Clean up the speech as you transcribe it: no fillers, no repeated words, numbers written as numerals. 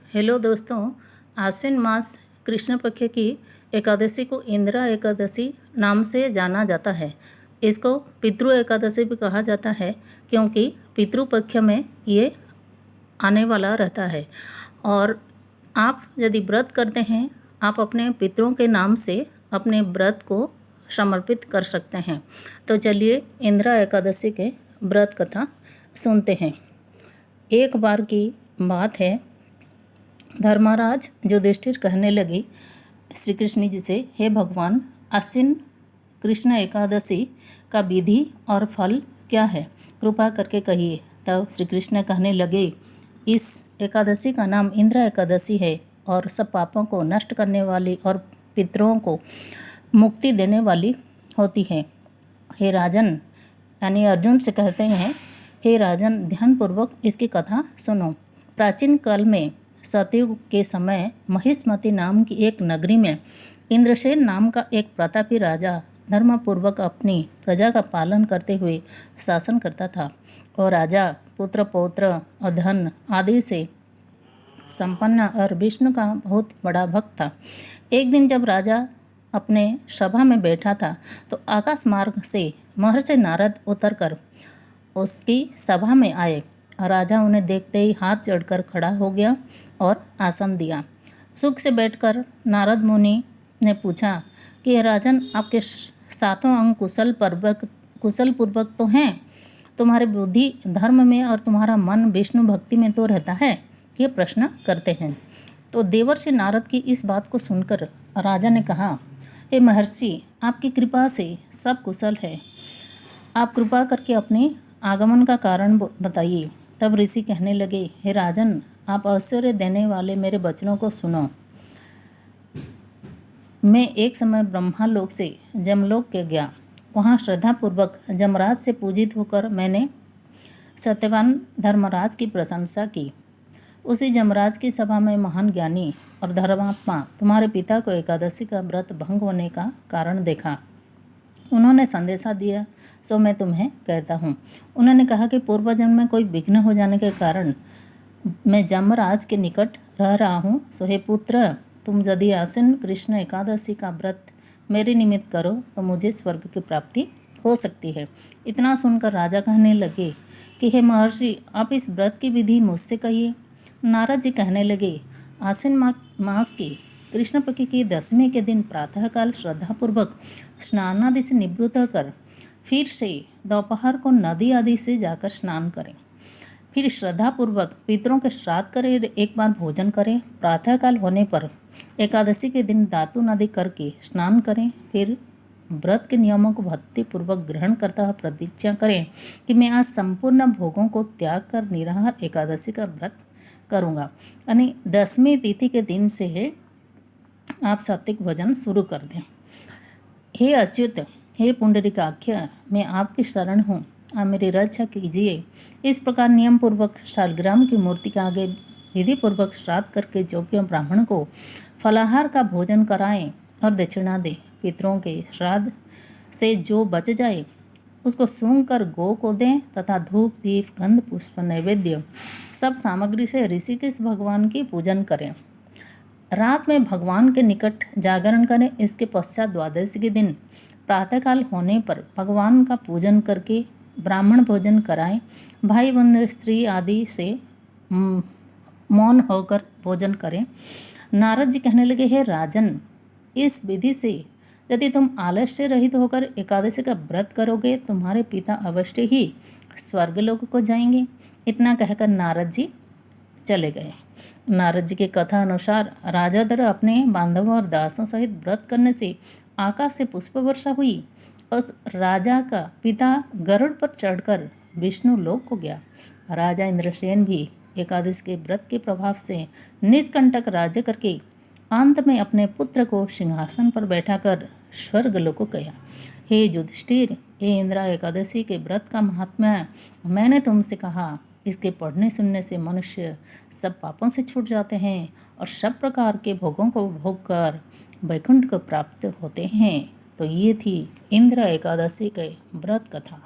Hello दोस्तों। आश्विन मास कृष्ण पक्ष की एकादशी को इंदिरा एकादशी नाम से जाना जाता है। इसको पितृ एकादशी भी कहा जाता है क्योंकि पितृपक्ष में ये आने वाला रहता है। और आप यदि व्रत करते हैं, आप अपने पितरों के नाम से अपने व्रत को समर्पित कर सकते हैं। तो चलिए इंदिरा एकादशी के व्रत कथा सुनते हैं। एक बार की बात है, धर्मराज युधिष्ठिर कहने लगे श्री कृष्ण जी से, हे भगवान, आश्विन कृष्ण एकादशी का विधि और फल क्या है, कृपा करके कहिए। तब श्री कृष्ण कहने लगे, इस एकादशी का नाम इंदिरा एकादशी है और सब पापों को नष्ट करने वाली और पितरों को मुक्ति देने वाली होती है। हे राजन, यानी अर्जुन से कहते हैं, हे राजन, ध्यानपूर्वक इसकी कथा सुनो। प्राचीन काल में सतयुग के समय महिष्मति नाम की एक नगरी में इंद्रसेन नाम का एक प्रतापी राजा धर्मपूर्वक अपनी प्रजा का पालन करते हुए शासन करता था। और राजा पुत्र पौत्र और धन आदि से संपन्न और विष्णु का बहुत बड़ा भक्त था। एक दिन जब राजा अपने सभा में बैठा था तो आकाश मार्ग से महर्षि नारद उतरकर उसकी सभा में आए। राजा उन्हें देखते ही हाथ जोड़कर खड़ा हो गया और आसन दिया। सुख से बैठकर नारद मुनि ने पूछा कि राजन, आपके सातों अंग कुशल पूर्वक तो हैं, तुम्हारी बुद्धि धर्म में और तुम्हारा मन विष्णु भक्ति में तो रहता है, ये प्रश्न करते हैं। तो देवर्षि नारद की इस बात को सुनकर राजा ने कहा, हे महर्षि, आपकी कृपा से सब कुशल है, आप कृपा करके अपने आगमन का कारण बताइए। तब ऋषि कहने लगे, हे राजन, आप आश्चर्य देने वाले मेरे वचनों को सुनो। मैं एक समय ब्रह्मालोक से जमलोक के गया। वहाँ श्रद्धापूर्वक जमराज से पूजित होकर मैंने सत्यवान धर्मराज की प्रशंसा की। उसी जमराज की सभा में महान ज्ञानी और धर्मात्मा तुम्हारे पिता को एकादशी का व्रत भंग होने का कारण देखा। उन्होंने संदेशा दिया, सो मैं तुम्हें कहता हूँ। उन्होंने कहा कि पूर्व जन्म में कोई विघ्न हो जाने के कारण मैं जमराज के निकट रह रहा हूँ। सो हे पुत्र, तुम यदि आश्विन कृष्ण एकादशी का व्रत मेरे निमित्त करो तो मुझे स्वर्ग की प्राप्ति हो सकती है। इतना सुनकर राजा कहने लगे कि हे महर्षि, आप इस व्रत की विधि मुझसे कहिए। नारद जी कहने लगे, आश्विन मास की कृष्ण पक्ष की दशमी के दिन प्रातःकाल श्रद्धापूर्वक स्नान आदि से निवृत्त होकर फिर से दोपहर को नदी आदि से जाकर स्नान करें। फिर श्रद्धापूर्वक पितरों के श्राद्ध करें, एक बार भोजन करें। प्रातःकाल होने पर एकादशी के दिन दातुन आदि करके स्नान करें। फिर व्रत के नियमों को भक्तिपूर्वक ग्रहण करता हुआ प्रतिज्ञा करें कि मैं आज संपूर्ण भोगों को त्याग कर निराहार एकादशी का व्रत करूँगा। यानी दसवीं तिथि के दिन से है आप सात्विक भोजन शुरू कर दें। हे अच्युत, हे पुंडरीकाक्ष, मैं आपकी शरण हूँ, आप मेरी रक्षा कीजिए। इस प्रकार नियम पूर्वक शालग्राम की मूर्ति के आगे विधि पूर्वक श्राद्ध करके योग्य ब्राह्मण को फलाहार का भोजन कराएं और दक्षिणा दें। पितरों के श्राद्ध से जो बच जाए उसको सूंघ कर गौ को दें तथा धूप दीप गंध पुष्प नैवेद्य सब सामग्री से ऋषिकेश भगवान की पूजन करें। रात में भगवान के निकट जागरण करें। इसके पश्चात द्वादशी के दिन प्रातःकाल होने पर भगवान का पूजन करके ब्राह्मण भोजन कराएं। भाई बंधु स्त्री आदि से मौन होकर भोजन करें। नारद जी कहने लगे, हे राजन, इस विधि से यदि तुम आलस्य रहित होकर एकादशी का व्रत करोगे, तुम्हारे पिता अवश्य ही स्वर्गलोक को जाएंगे। इतना कहकर नारद जी चले गए। नारद जी की कथा अनुसार राजा दर अपने बांधवों और दासों सहित व्रत करने से आकाश से पुष्प वर्षा हुई। उस राजा का पिता गरुड़ पर चढ़कर विष्णु लोक को गया। राजा इंद्रसेन भी एकादशी के व्रत के प्रभाव से निष्कंटक राज्य करके अंत में अपने पुत्र को सिंहासन पर बैठाकर स्वर्गलोक को गया। हे युधिष्ठिर, हे इंदिरा एकादशी के व्रत का महात्म्य मैंने तुमसे कहा। इसके पढ़ने सुनने से मनुष्य सब पापों से छूट जाते हैं और सब प्रकार के भोगों को भोग कर वैकुंठ को प्राप्त होते हैं। तो ये थी इंदिरा एकादशी के व्रत कथा।